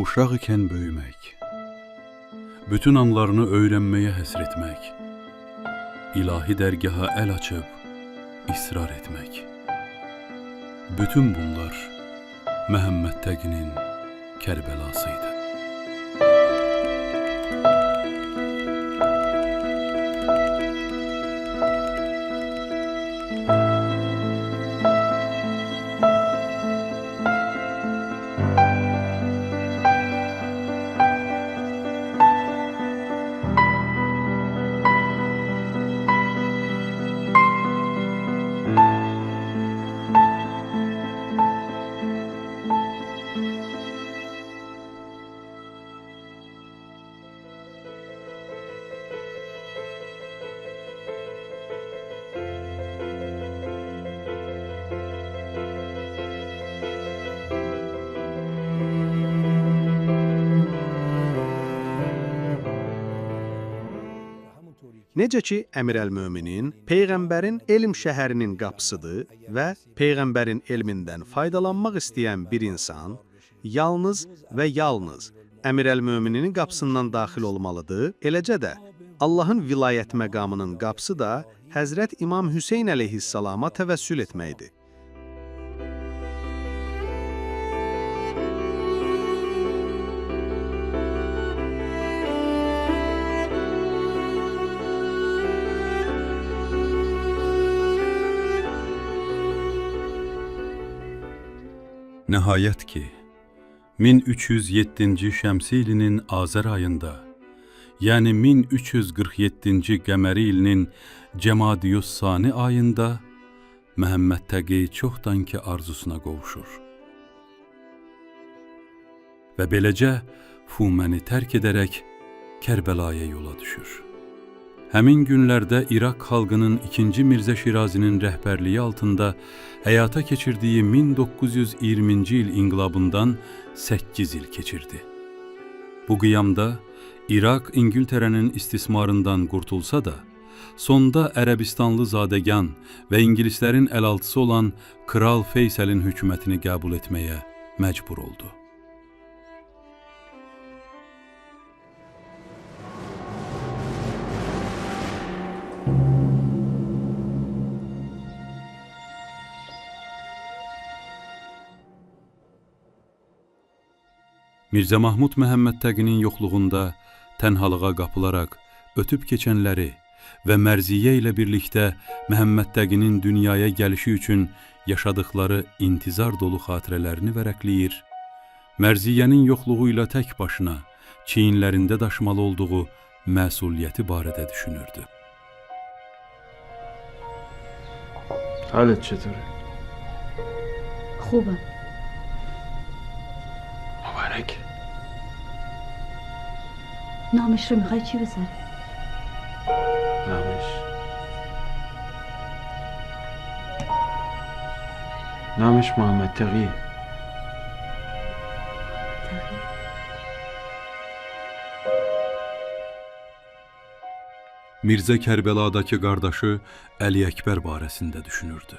Uşaq ikən böyümək, bütün anlarını öyrənməyə həsr etmək, ilahi dərgaha əl açıb israr etmək. Bütün bunlar Məhəmməd Təqinin Kərbəası idi. Necə ki, Əmirəl-Möminin Peyğəmbərin elm şəhərinin qapısıdır və Peyğəmbərin elmindən faydalanmaq istəyən bir insan yalnız və yalnız Əmirəl-Möminin qapısından daxil olmalıdır. Eləcə də Allahın vilayət məqamının qapısı da Həzrət İmam Hüseyn əleyhissalama təvəssül etməkdir. Nəhayət ki, 1307-ci Şəmsi ilinin Azər ayında, yəni 1347-ci Qəməri ilinin Cəmadiyus Sani ayında Məhəmməd Təqi çoxdanki arzusuna qovuşur. Və beləcə Fuməni tərk edərək Kərbəlaya yola düşür. Həmin günlərdə İraq xalqının 2-ci Mirzə Şirazinin rəhbərliyi altında həyata keçirdiyi 1920-ci il inqilabından 8 il keçirdi. Bu qiyamda İraq İngiltərənin istismarından qurtulsa da, sonda Ərəbistanlı zadəgan və İngilislərin əlaltısı olan Kral Feysəlin hökumətini qəbul etməyə məcbur oldu. Mirzə Mahmud Məhəmməd Təqinin yoxluğunda tənhalığa qapılaraq ötüb keçənləri və Mərziyə ilə birlikdə Məhəmməd Təqinin dünyaya gəlişi üçün yaşadıkları intizar dolu xatirələrini vərəqləyir, Mərziyənin yoxluğu ilə tək başına çiyinlərində daşımalı olduğu məsuliyyəti barədə düşünürdü. حالت چطوره؟ خوبم. مبارک. نامش رو میخوای چی بذاری؟ نامش محمد تقیه. Mirzə Kərbəladakı qardaşı Əli Əkbər barəsində düşünürdü.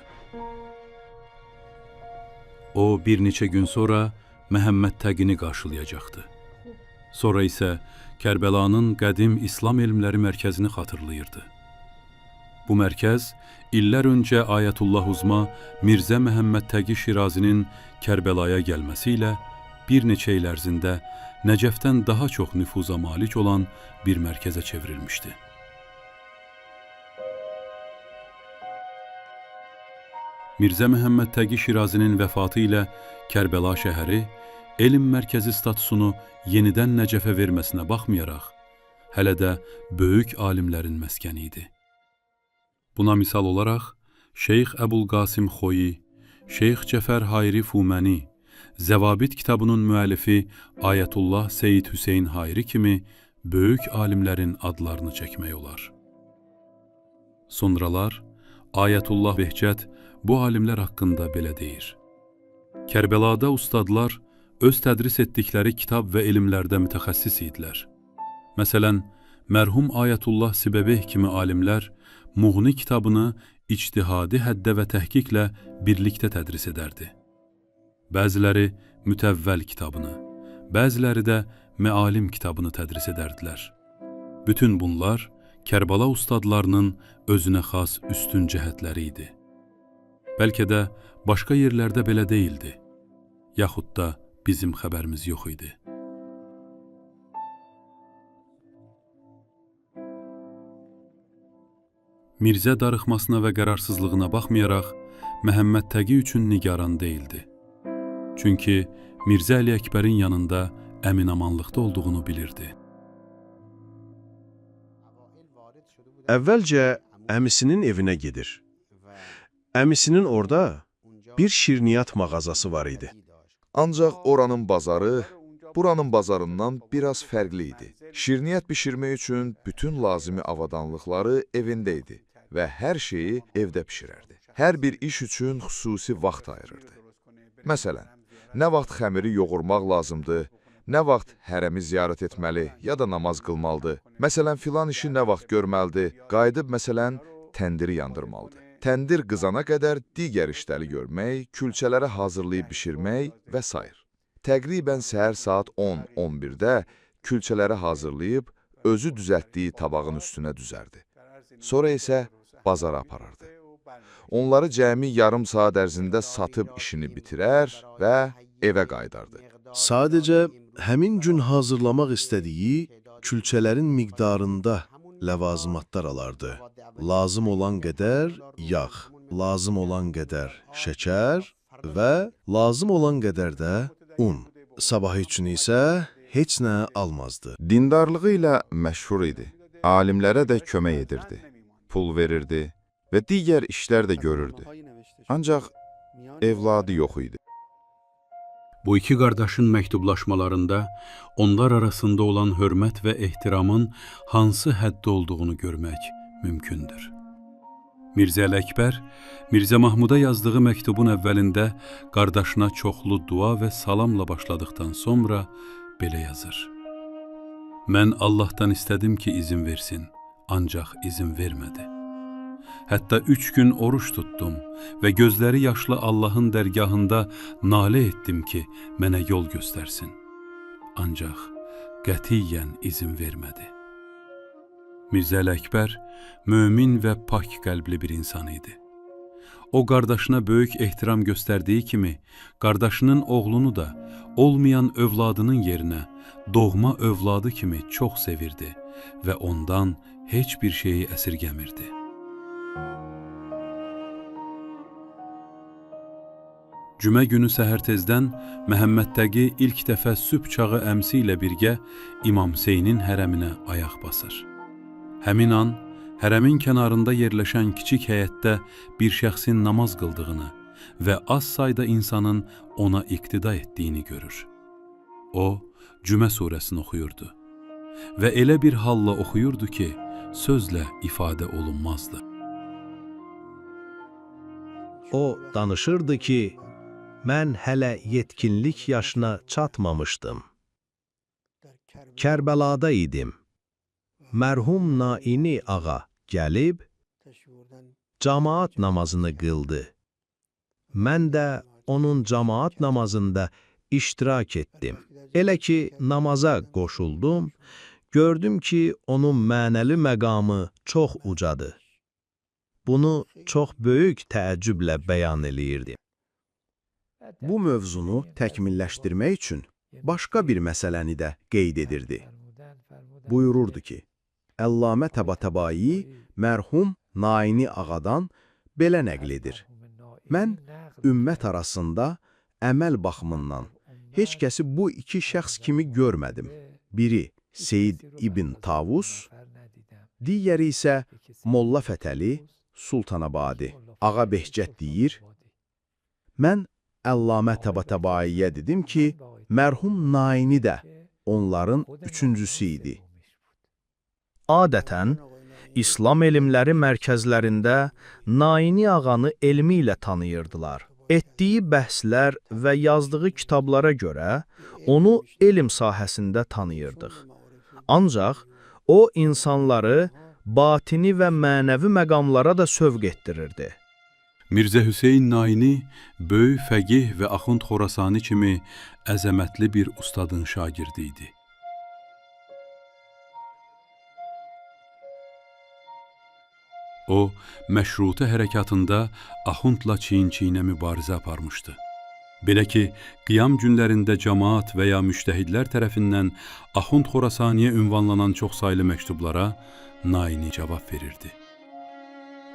O, bir neçə gün sonra Məhəmməd Təqini qarşılayacaqdı. Sonra isə Kərbəlanın qədim İslam elmləri mərkəzini xatırlayırdı. Bu mərkəz, illər öncə Ayətullah Uzma Mirzə Məhəmməd Təqi Şirazinin Kərbəlaya gəlməsi ilə bir neçə il ərzində Nəcəfdən daha çox nüfuza malik olan bir mərkəzə çevrilmişdi. Mirzə Məhəmməd Təqi Şirazinin vəfatı ilə Kərbəla şəhəri elm mərkəzi statusunu yenidən Nəcəfə verməsinə baxmayaraq, hələ də böyük alimlərin məskəni idi. Buna misal olaraq, Şeyx Əbulqasim Xoyi, Şeyx Cəfər Hayri Fuməni, Zəvabit kitabının müəllifi Ayətullah Seyyid Hüseyn Hayri kimi böyük alimlərin adlarını çəkmək olar. Sonralar, Ayətullah Behcət bu alimlər haqqında belə deyir. Kərbəlada ustadlar öz tədris etdikləri kitab və elmlərdə mütəxəssis idilər. Məsələn, mərhum Ayətullah Sibəbeh kimi alimlər Muğni kitabını ictihadi həddə və təhqiqlə birlikdə tədris edərdi. Bəziləri Mütəvvəl kitabını, bəziləri də Mealim kitabını tədris edərdilər. Bütün bunlar Kərbəla ustadlarının özünə xas üstün cəhətləri idi. Bəlkə də başqa yerlərdə belə deyildi, yaxud da bizim xəbərimiz yox idi. Mirzə darıxmasına və qərarsızlığına baxmayaraq, Məhəmməd Təqi üçün nigaran deyildi. Çünki Mirzə Əli Əkbərin yanında əminamanlıqda olduğunu bilirdi. Əvvəlcə əmisinin evinə gedir. Əmisinin orada bir şirniyyat mağazası var idi. Ancaq oranın bazarı buranın bazarından biraz fərqli idi. Şirniyyat bişirmək üçün bütün lazımi avadanlıqları evində idi və hər şeyi evdə bişirərdi. Hər bir iş üçün xüsusi vaxt ayırırdı. Məsələn, nə vaxt xəmiri yoğurmaq lazımdır, nə vaxt hərəmi ziyarət etməli ya da namaz qılmalıdır. Məsələn, filan işi nə vaxt görməlidir, qayıdıb məsələn, təndiri yandırmalıdır. Təndir qızana qədər digər işləri görmək, külçələri hazırlayıb bişirmək və s. Təqribən səhər saat 10-11-də külçələri hazırlayıb, özü düzəltdiyi tabağın üstünə düzərdi. Sonra isə bazara aparardı. Onları cəmi yarım saat ərzində satıb işini bitirər və evə qayıdardı. Sadəcə həmin gün hazırlamaq istədiyi külçələrin miqdarında ləvazimatlar alardı. Lazım olan qədər yağ, lazım olan qədər şəkər və lazım olan qədər də un. Sabahı üçün isə heç nə almazdı. Dindarlığı ilə məşhur idi. Alimlərə də kömək edirdi. Pul verirdi və digər işlər də görürdü. Ancaq evladı yox idi. Bu iki qardaşın məktublaşmalarında onlar arasında olan hörmət və ehtiramın hansı həddə olduğunu görmək mümkündür. Mirzə Əli Əkbər, Mirzə Mahmuda yazdığı məktubun əvvəlində qardaşına çoxlu dua və salamla başladıqdan sonra belə yazır. Mən Allahdan istədim ki, izin versin, ancaq izin vermədi. Hətta 3 gün oruç tutdum və gözləri yaşlı Allahın dərgahında nalə etdim ki, mənə yol göstərsin. Ancaq qətiyyən izin vermədi. Mirzə Əli Əkbər mömin və pak qəlbli bir insan idi. O, qardaşına böyük ehtiram göstərdiyi kimi, qardaşının oğlunu da olmayan övladının yerinə doğma övladı kimi çox sevirdi və ondan heç bir şeyi əsirgəmirdi. Cümə günü səhər tezdən Məhəmməd Təqi ilk dəfə sübh çağı əmsi ilə birgə İmam Hüseynin hərəminə ayaq basır. Həmin an, hərəmin kənarında yerləşən kiçik həyətdə bir şəxsin namaz qıldığını və az sayda insanın ona iqtida etdiyini görür. O, Cümə surəsini oxuyurdu və elə bir halla oxuyurdu ki, sözlə ifadə olunmazdı. O danışırdı ki, mən hələ yetkinlik yaşına çatmamışdım. Kərbəlada idim. Mərhum Naini ağa gəlib, camaat namazını qıldı. Mən də onun camaat namazında iştirak etdim. Elə ki, namaza qoşuldum, gördüm ki, onun mənəli məqamı çox ucadır. Bunu çox böyük təəccüblə bəyan eləyirdim. Bu mövzunu təkmilləşdirmək üçün başqa bir məsələni də qeyd edirdi. Buyururdu ki, Əllamə Təbatəbai mərhum Naini ağadan belə nəql edir. Mən ümmət arasında əməl baxımından heç kəsi bu iki şəxs kimi görmədim. Biri Seyyid İbn Tavus, digəri isə Molla Fətəli Sultanabadi. Ağa Behcət deyir, mən Əllamə Təbatəbaiyə dedim ki, mərhum Naini də onların üçüncüsü idi. Adətən, İslam elmləri mərkəzlərində Naini ağanı elmi ilə tanıyırdılar. Etdiyi bəhslər və yazdığı kitablara görə onu elm sahəsində tanıyırdıq. Ancaq o insanları batini və mənəvi məqamlara da sövq etdirirdi. Mirzə Hüseyn Naini böyük fəqih və Axund Xorasani kimi əzəmətli bir ustadın şagirdi idi. O, məşrutə hərəkatında Axundla çiyin-çiyinə mübarizə aparmışdı. Belə ki, qiyam günlərində cəmaat və ya müştəhidlər tərəfindən Axund Xorasaniyə ünvanlanan çoxsaylı məktublara Naini cavab verirdi.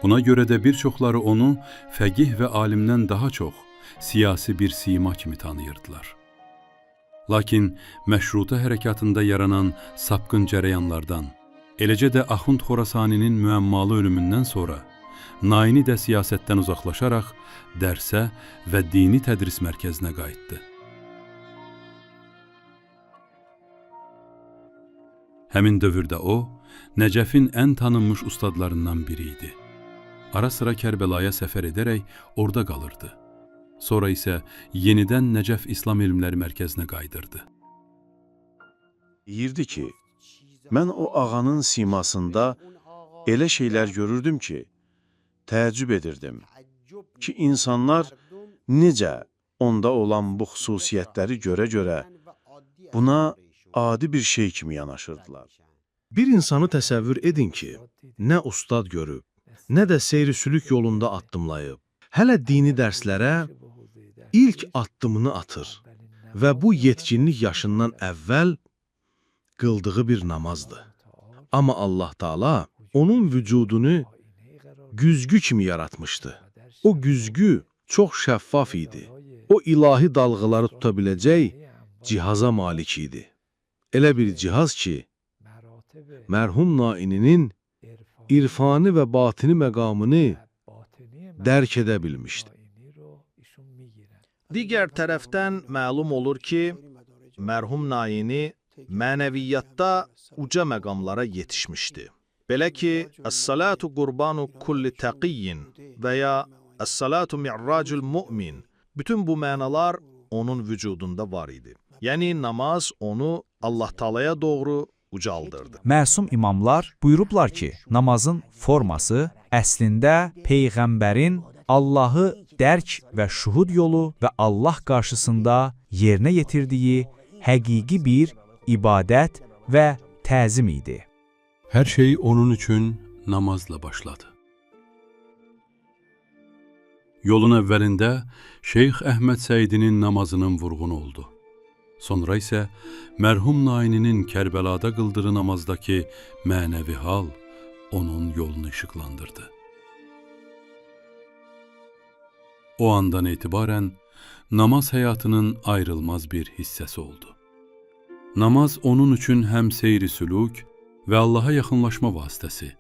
Buna görə də bir çoxları onu fəqih və alimdən daha çox siyasi bir sima kimi tanıyırdılar. Lakin məşrutə hərəkatında yaranan sapqın cərəyanlardan, eləcə də Axund Xorasaninin müəmmalı ölümündən sonra Naini də siyasətdən uzaqlaşaraq dərsə və dini tədris mərkəzinə qayıtdı. Həmin dövrdə o, Nəcəfin ən tanınmış ustadlarından biri idi. Ara sıra Kərbəlaya səfər edərək orada qalırdı. Sonra isə yenidən Nəcəf İslam Elmləri Mərkəzinə qayıdırdı. Deyirdi ki, mən o ağanın simasında elə şeylər görürdüm ki, təəccüb edirdim ki, insanlar necə onda olan bu xüsusiyyətləri görə-görə buna adi bir şey kimi yanaşırdılar. Bir insanı təsəvvür edin ki, nə ustad görüb, nə də seyri-sülük yolunda addımlayıb, hələ dini dərslərə ilk addımını atır və bu yetkinlik yaşından əvvəl qıldığı bir namazdır. Amma Allah Taala onun vücudunu güzgü kimi yaratmışdı. O güzgü çox şəffaf idi. O ilahi dalğaları tuta biləcək cihaza malik idi. Elə bir cihaz ki, mərhum Naininin irfani və batini məqamını dərk edə bilmişdi. Digər tərəfdən məlum olur ki, mərhum Naini mənəviyyatda uca məqamlara yetişmişdi. Belə ki, Əs-salatu qurbanu kulli təqiyyin və ya Əs-salatu mi'racul mu'min, bütün bu mənalar onun vücudunda var idi. Yəni, namaz onu Allah Taalaya doğru ucaldırdı. Məsum imamlar buyurublar ki, namazın forması əslində Peyğəmbərin Allahı dərk və şuhud yolu və Allah qarşısında yerinə yetirdiyi həqiqi bir ibadət və təzim idi. Hər şey onun üçün namazla başladı. Yolun əvvəlində Şeyx Əhməd Səidinin namazının vurğunu oldu. Sonra isə mərhum Naininin Kərbəlada qıldığı namazdakı mənəvi hal onun yolunu işıqlandırdı. O andan etibarən namaz həyatının ayrılmaz bir hissəsi oldu. Namaz onun üçün həm seyri-sülük və Allaha yaxınlaşma vasitəsi,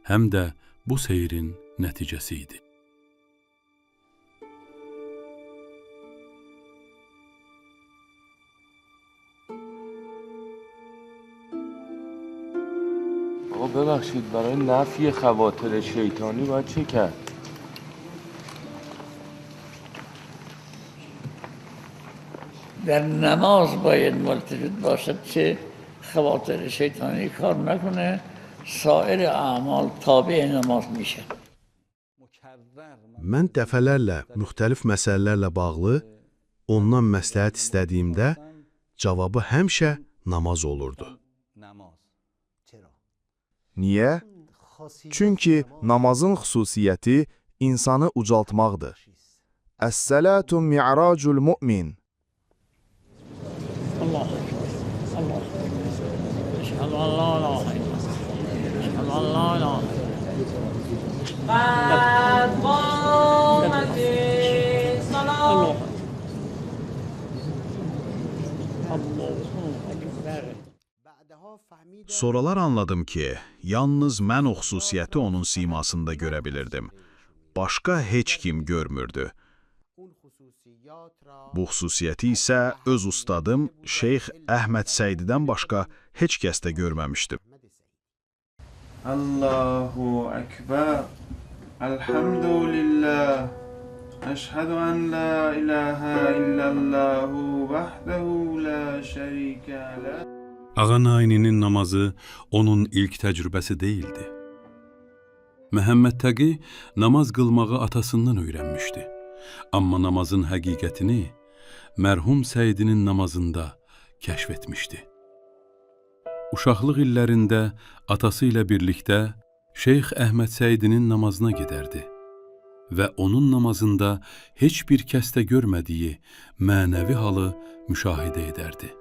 həm də bu seyrin nəticəsi idi. آقا ببخشید برای نفی خواطر شیطانی باید چه کرد؟ در نماز باید ملتفت باشد که خواطر شیطانی کار نکنه، سایر اعمال تابع نماز میشه. Mən dəfələrlə müxtəlif məsələlərlə bağlı ondan məsləhət istədiyimdə cavabı həmişə namaz olurdu. Niyə? Çünki namazın xüsusiyyəti insanı ucaltmaqdır. Əs-salatu mi'racul mu'min. Allah Allah. Eşhedü en la ilahe illallah. Eşhedü en la ilahe illallah. Sonralar anladım ki, yalnız mən o xüsusiyyəti onun simasında görə bilirdim. Başqa heç kim görmürdü. Bu xüsusiyyəti isə öz ustadım Şeyx Əhməd Səididən başqa heç kəsdə görməmişdim. Allahu Ekber, Elhamdülillah, Eşhedü en la ilahe illallahu vahdehu la şerike leh. Ağa Naininin namazı onun ilk təcrübəsi deyildi. Məhəmməd Təqi namaz qılmağı atasından öyrənmişdi. Amma namazın həqiqətini mərhum Səidinin namazında kəşf etmişdi. Uşaqlıq illərində atası ilə birlikdə Şeyx Əhməd Səidinin namazına gedərdi və onun namazında heç bir kəsdə görmədiyi mənəvi halı müşahidə edərdi.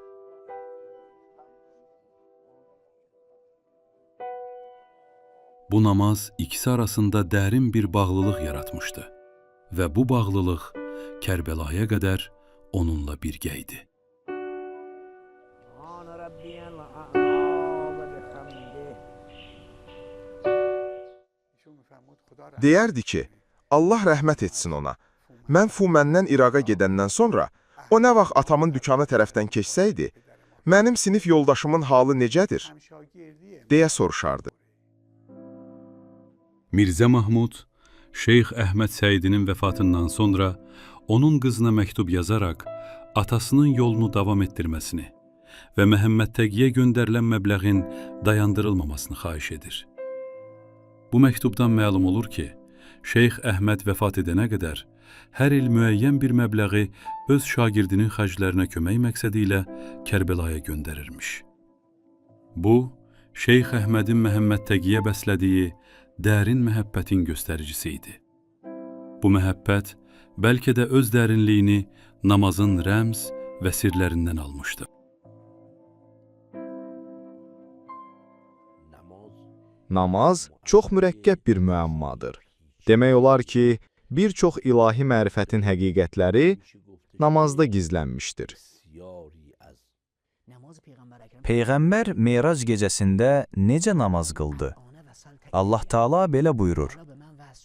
Bu namaz ikisi arasında dərin bir bağlılıq yaratmışdı və bu bağlılıq Kərbəlaya qədər onunla birgə idi. Deyərdi ki, Allah rəhmət etsin ona. Mən Fuməndən İraqa gedəndən sonra, o nə vaxt atamın dükanı tərəfdən keçsəydi, mənim sinif yoldaşımın halı necədir? Deyə soruşardı. Mirzə Mahmud, Şeyx Əhməd Səidinin vəfatından sonra onun qızına məktub yazaraq atasının yolunu davam etdirməsini və Məhəmməd Təqiyə göndərilən məbləğin dayandırılmamasını xahiş edir. Bu məktubdan məlum olur ki, Şeyx Əhməd vəfat edənə qədər hər il müəyyən bir məbləği öz şagirdinin xərclərinə kömək məqsədi ilə Kərbəlaya göndərirmiş. Bu, Şeyx Əhmədin Məhəmməd Təqiyə bəslədiyi dərin məhəbbətin göstəricisi idi. Bu məhəbbət bəlkə də öz dərinliyini namazın rəmz və sirlərindən almışdı. Namaz çox mürəkkəb bir müəmmadır. Demək olar ki, bir çox ilahi mərifətin həqiqətləri namazda gizlənmişdir. Peyğəmbər Meyrac gecəsində necə namaz qıldı? Allah Taala belə buyurur: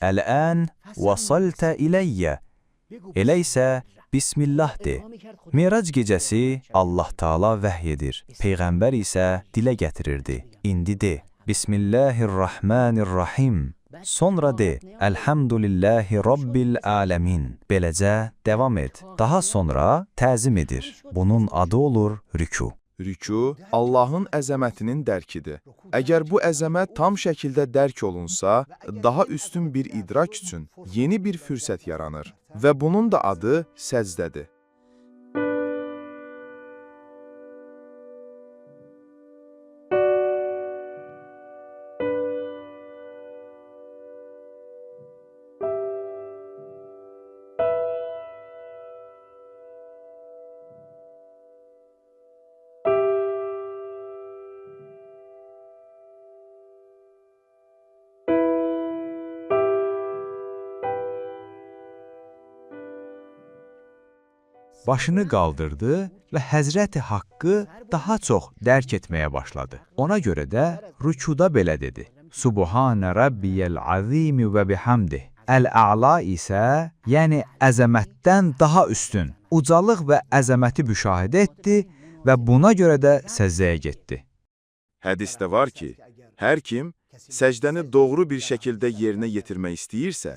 "Əl-ən vasaltə iləyyə." Elə isə Bismillah de. Meyrac gecəsi Allah Taala vəhy edir. Peyğəmbər isə dilə gətirirdi. İndi de. Bismillahirrahmanirrahim. Sonra de, Elhamdülillahi Rabbil aləmin. Beləcə davam et. Daha sonra təzim edir. Bunun adı olur rükû. Rükû Allahın əzəmətinin dərkidir. Əgər bu əzəmət tam şəkildə dərk olunsa, daha üstün bir idrak üçün yeni bir fürsət yaranır və bunun da adı səcdədir. Başını qaldırdı və Həzrəti Haqqı daha çox dərk etməyə başladı. Ona görə də rükuda belə dedi: Subhanə Rabbiyəl azimi və bihamdih. Əl-Ə'la isə, yəni əzəmətdən daha üstün, ucalıq və əzəməti müşahidə etdi və buna görə də səzdəyə getdi. Hədisdə var ki, hər kim səcdəni doğru bir şəkildə yerinə yetirmək istəyirsə,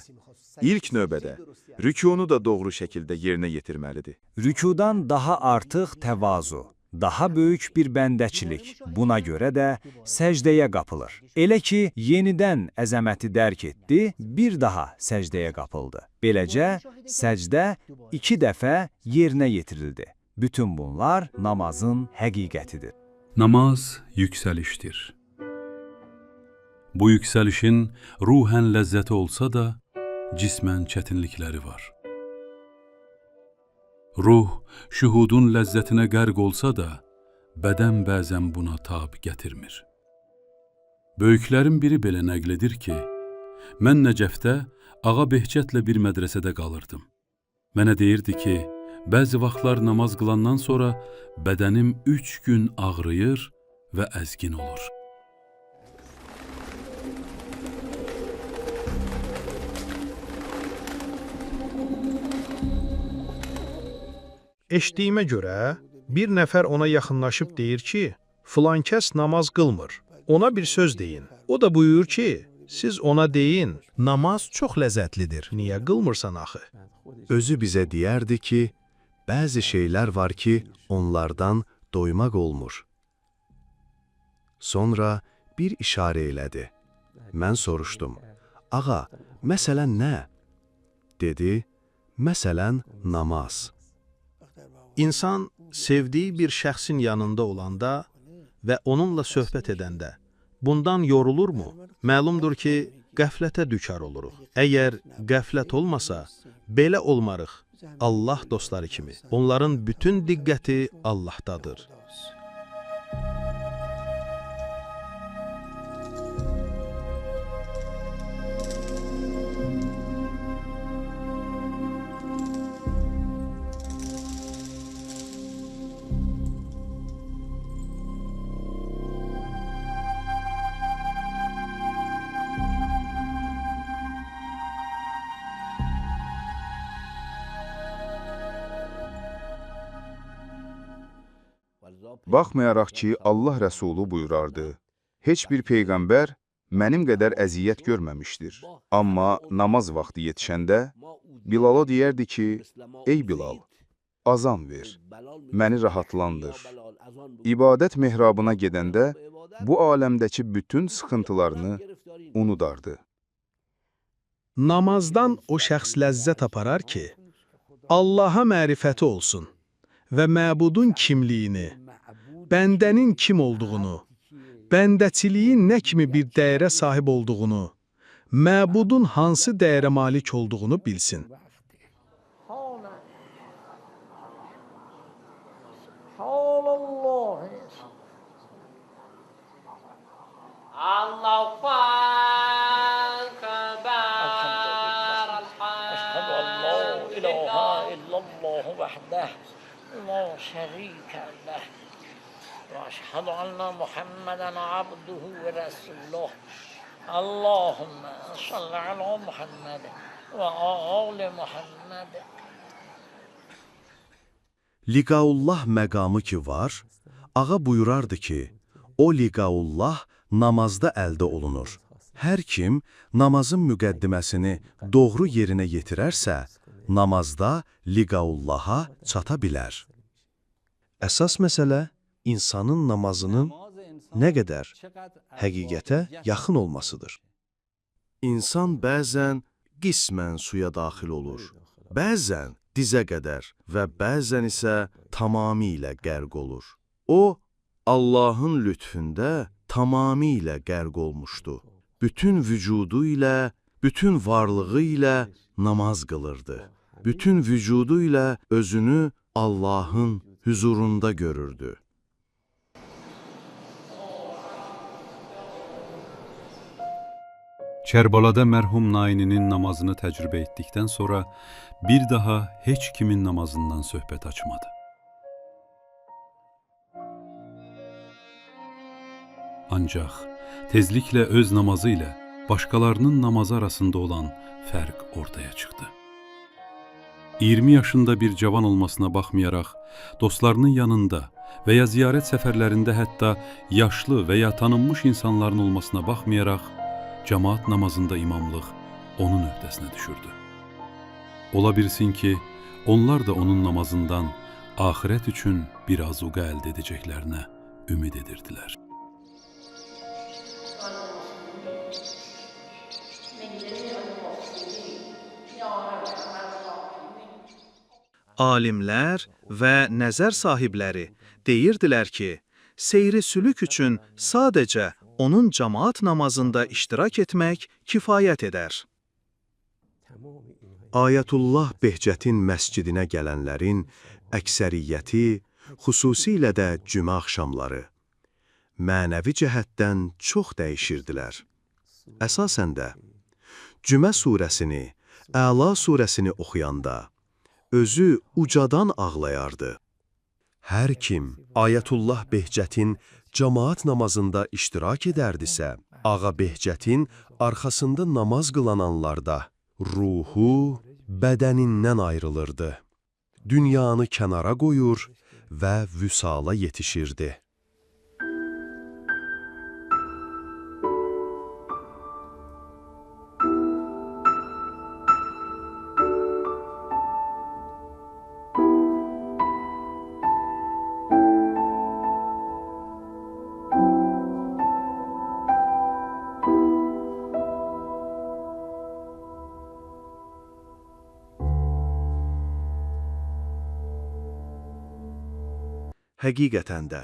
ilk növbədə rükûnu da doğru şəkildə yerinə yetirməlidir. Rükudan daha artıq təvazu, daha böyük bir bəndəçilik, buna görə də səcdəyə qapılır. Elə ki, yenidən əzəməti dərk etdi, bir daha səcdəyə qapıldı. Beləcə, səcdə 2 dəfə yerinə yetirildi. Bütün bunlar namazın həqiqətidir. Namaz yüksəlişdir. Bu yüksəlişin ruhən ləzzəti olsa da, cismən çətinlikləri var. Ruh, şühudun ləzzətinə qərq olsa da, bədən bəzən buna tab gətirmir. Böyüklərin biri belə nəql edir ki, mən Nəcəfdə Ağa Behçətlə bir mədrəsədə qalırdım. Mənə deyirdi ki, bəzi vaxtlar namaz qılandan sonra bədənim 3 gün ağrıyır və əzgin olur. Eşitdiyimə görə, bir nəfər ona yaxınlaşıb deyir ki, filan kəs namaz qılmır. Ona bir söz deyin. O da buyurur ki, siz ona deyin, Namaz çox ləzzətlidir. niyə qılmırsan axı? Özü bizə deyərdi ki, bəzi şeylər var ki, onlardan doymaq olmur. Sonra bir işarə elədi. Mən soruşdum, Ağa, məsələn nə? Dedi, məsələn namaz. İnsan sevdiyi bir şəxsin yanında olanda və onunla söhbət edəndə bundan yorulurmu? Məlumdur ki, qəflətə düçar oluruq. Əgər qəflət olmasa, belə olmarıq. Allah dostları kimi. Onların bütün diqqəti Allahdadır. Baxmayaraq ki, Allah Rəsulu buyurardı, heç bir peyğəmbər mənim qədər əziyyət görməmişdir. Amma namaz vaxtı yetişəndə Bilala deyərdi ki, ey Bilal, azan ver, məni rahatlandır. İbadət mehrabına gedəndə bu aləmdəki bütün sıxıntılarını unudardı. Namazdan o şəxs ləzzət aparar ki, Allaha mərifəti olsun və məbudun kimliyini, bəndənin kim olduğunu, bəndəçiliyin nə kimi bir dəyərə sahib olduğunu, məbudun hansı dəyərə malik olduğunu bilsin. وأشهد أن محمدا عبده ورسوله اللهم صل على محمد وآل محمد. Liqaullah məqamı ki var, ağa buyurardı ki, o liqaullah namazda əldə olunur. Hər kim namazın müqəddiməsini doğru yerinə yetirərsə, namazda liqaullaha çata bilər. Əsas məsələ insanın namazının nə qədər həqiqətə yaxın olmasıdır. İnsan bəzən qismən suya daxil olur, bəzən dizə qədər və bəzən isə tamamilə qərq olur. O, Allahın lütfündə tamamilə qərq olmuşdu. Bütün vücudu ilə, bütün varlığı ilə namaz qılırdı. Bütün vücudu ilə özünü Allahın huzurunda görürdü. Kərbalada mərhum Naininin namazını təcrübə etdikdən sonra bir daha heç kimin namazından söhbət açmadı. Ancaq tezliklə öz namazı ilə başqalarının namazı arasında olan fərq ortaya çıxdı. 20 yaşında bir cavan olmasına baxmayaraq, dostlarının yanında və ya ziyarət səfərlərində hətta yaşlı və ya tanınmış insanların olmasına baxmayaraq, cəmaat namazında imamlıq onun öhdəsinə düşürdü. Ola bilsin ki, onlar da onun namazından axirət üçün bir azuqa əldə edəcəklərinə ümid edirdilər. Alimlər və nəzər sahibləri deyirdilər ki, seyri sülük üçün sadəcə onun cəmaat namazında iştirak etmək kifayət edər. Ayətullah Behcətin məscidinə gələnlərin əksəriyyəti, xüsusilə də cümə axşamları, mənəvi cəhətdən çox dəyişirdilər. Əsasən də, Cümə surəsini, Əla surəsini oxuyanda, özü ucadan ağlayardı. Hər kim Ayətullah Behcətin cəmaat namazında iştirak edərdisə, Ağa Behcətin arxasında namaz qılananlarda ruhu bədənindən ayrılırdı. Dünyanı kənara qoyur və vüsala yetişirdi. Həqiqətən də,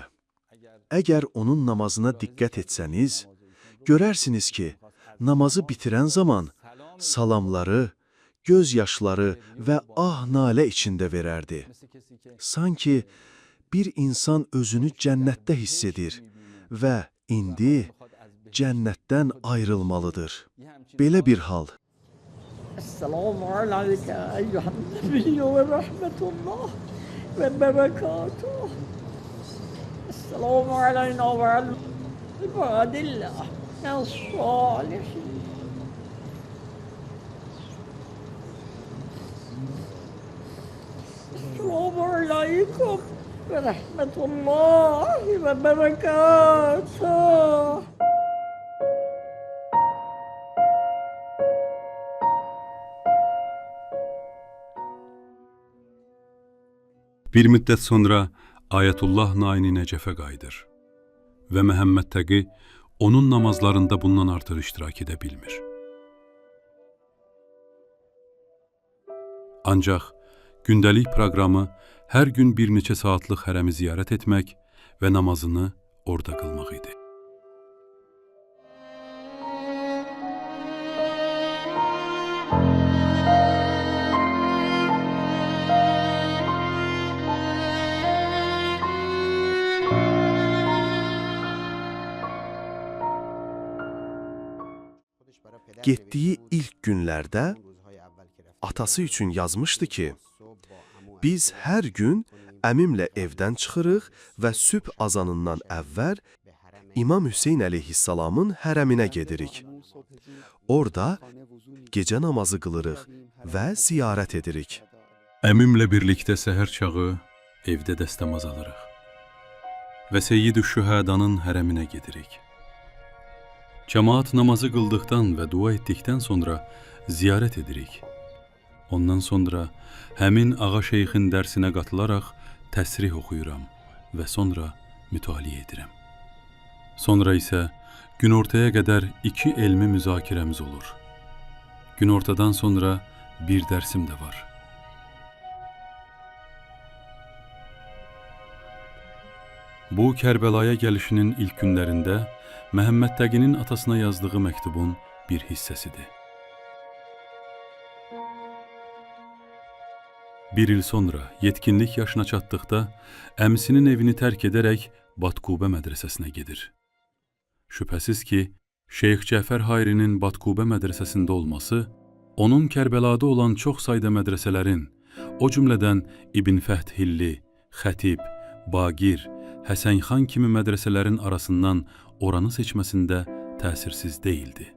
əgər onun namazına diqqət etsəniz, görərsiniz ki, namazı bitirən zaman salamları, göz yaşları və ah-nalə içində verərdi. Sanki bir insan özünü cənnətdə hiss edir və indi cənnətdən ayrılmalıdır. Belə bir hal. Esselamu aleyke eyyühen nebiyyü ve rahmetullah ve berekatuhu. Esselamu aleyna ve ibadillah ve salihin. Esselamu aleykum ve rahmetullahi ve berekatuhu. Bir müddət sonra Ayətullah Naini Nəcəfə qayıdır və Məhəmməd Təqi onun namazlarında bundan artıq iştirak edə bilmir. Ancaq gündəlik proqramı hər gün bir neçə saatlıq hərəmi ziyarət etmək və namazını orada qılmaq idi. Getdiyi ilk günlərdə atası üçün yazmışdı ki, biz hər gün əmimlə evdən çıxırıq və sübh azanından əvvəl İmam Hüseyn əleyhissalamın hərəminə gedirik. Orada gecə namazı qılırıq və ziyarət edirik. Əmimlə birlikdə səhər çağı evdə dəstəmaz alırıq və Seyyid-i Şühədanın hərəminə gedirik. Cəmaat namazı qıldıqdan və dua etdikdən sonra ziyarət edirik. Ondan sonra həmin ağa şeyxin dərsinə qatılaraq təsrih oxuyuram və sonra mütaliə edirəm. Sonra isə günortaya qədər 2 elmi müzakirəmiz olur. Günortadan sonra bir dərsim də var. Bu Kərbəlaya gəlişinin ilk günlərində Məhəmməd Təqinin atasına yazdığı məktubun bir hissəsidir. Bir il sonra yetkinlik yaşına çatdıqda əmisinin evini tərk edərək Batqubə mədrəsəsinə gedir. Şübhəsiz ki, Şeyx Cəfər Hayrinin Batqubə mədrəsəsində olması, onun Kərbəlada olan çox sayda mədrəsələrin, o cümlədən İbn Fəthilli, Xətib, Baqir, Həsənxan kimi mədrəsələrin arasından oranı seçməsində təsirsiz deyildi.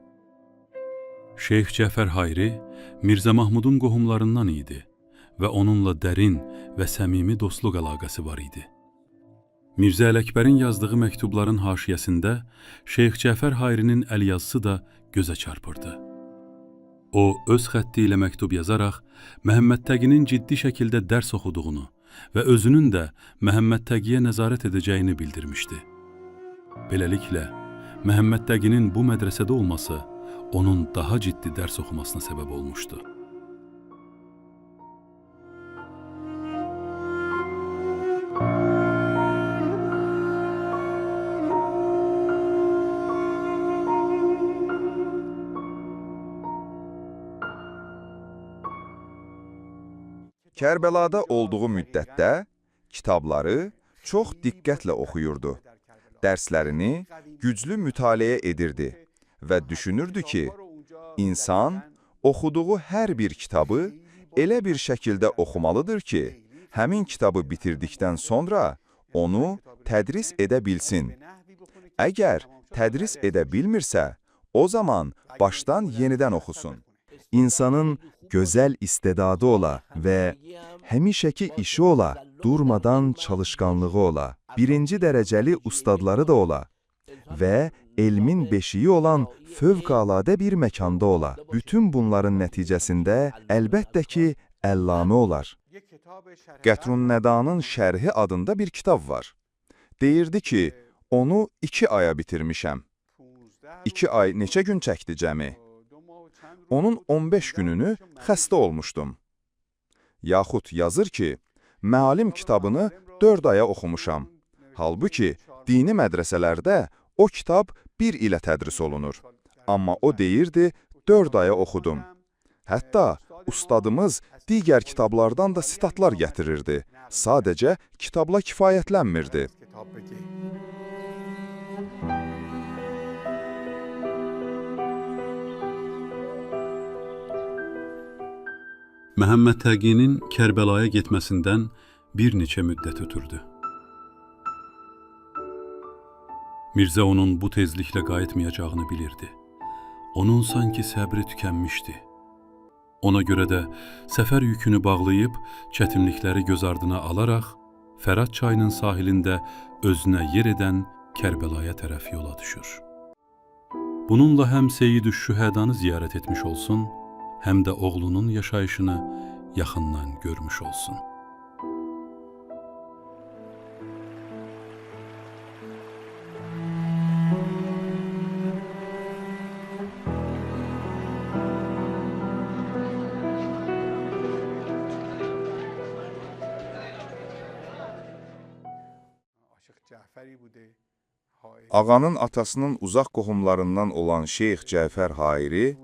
Şeyx Cəfər Hayri Mirzə Mahmudun qohumlarından idi və onunla dərin və səmimi dostluq əlaqəsi var idi. Mirzə Ələkbərin yazdığı məktubların haşiyəsində Şeyx Cəfər Hayrinin əlyazısı da gözə çarpırdı. O, öz xətti ilə məktub yazaraq Məhəmməd Təqinin ciddi şəkildə dərs oxuduğunu və özünün də Məhəmməd Təqiyə nəzarət edəcəyini bildirmişdi. Beləliklə, Məhəmməd Təqinin bu mədrəsədə olması onun daha ciddi dərs oxumasına səbəb olmuşdu. Kərbəlada olduğu müddətdə kitabları çox diqqətlə oxuyurdu. Dərslərini güclü mütaliə edirdi və düşünürdü ki, insan oxuduğu hər bir kitabı elə bir şəkildə oxumalıdır ki, həmin kitabı bitirdikdən sonra onu tədris edə bilsin. Əgər tədris edə bilmirsə, o zaman başdan yenidən oxusun. İnsanın gözəl istedadı ola və həmişəki işi ola, durmadan çalışqanlığı ola, birinci dərəcəli ustadları da ola və elmin beşiyi olan fövqəladə bir məkanda ola. Bütün bunların nəticəsində əlbəttə ki, əllamə olar. Qətrun Nədanın şərhi adında bir kitab var. Deyirdi ki, onu 2 aya bitirmişəm. 2 ay neçə gün çəkdi cəmi? Onun 15 gününü xəstə olmuşdum. Yaxud yazır ki, məalim kitabını 4 aya oxumuşam. Halbuki, dini mədrəsələrdə o kitab 1 ilə tədris olunur. Amma o deyirdi, 4 aya oxudum. Hətta ustadımız digər kitablardan da sitatlar gətirirdi. Sadəcə kitabla kifayətlənmirdi. Məhəmməd Təqinin Kərbəlaya getməsindən bir neçə müddət ötürdü. Mirzə onun bu tezliklə qayıtmayacağını bilirdi. Onun sanki səbri tükənmişdi. Ona görə də səfər yükünü bağlayıb, çətinlikləri göz ardına alaraq, Fərat çayının sahilində özünə yer edən Kərbəlaya tərəf yola düşür. Bununla həm Seyyid-ü Şühədanı ziyarət etmiş olsun, həm də oğlunun yaşayışını yaxından görmüş olsun. Ağanın atasının uzaq qohumlarından olan Şeyx Cəfər Hairi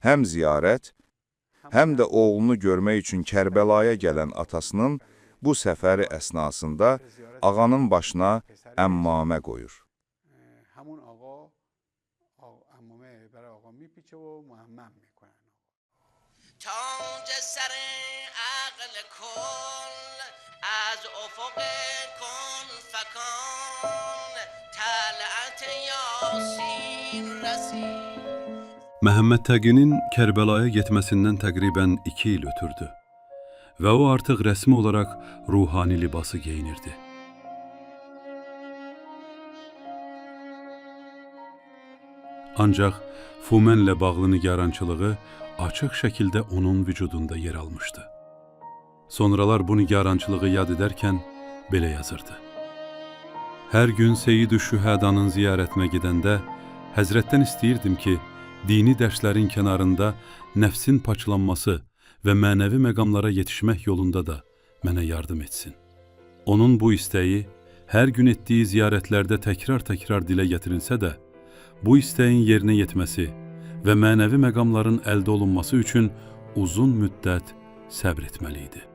həm ziyarət, həm də oğlunu görmək üçün Kərbəlaya gələn atasının bu səfəri əsnasında ağanın başına əmmamə qoyur. Məhəmməd Təqinin Kərbəlaya getməsindən təqribən 2 il ötürdü və o artıq rəsmi olaraq ruhani libası geyinirdi. Ancaq Fumənlə bağlı nigarançılığı açıq şəkildə onun vücudunda yer almışdı. Sonralar bu nigarançılığı yad edərkən belə yazırdı. Hər gün Seyyid-ü Şühədanın ziyarətinə gedəndə Həzrətdən istəyirdim ki, dini dərslərin kənarında nəfsin paçlanması və mənəvi məqamlara yetişmək yolunda da mənə yardım etsin. Onun bu istəyi hər gün etdiyi ziyarətlərdə təkrar-təkrar dilə gətirilsə də, bu istəyin yerinə yetməsi və mənəvi məqamların əldə olunması üçün uzun müddət səbr etməli idi.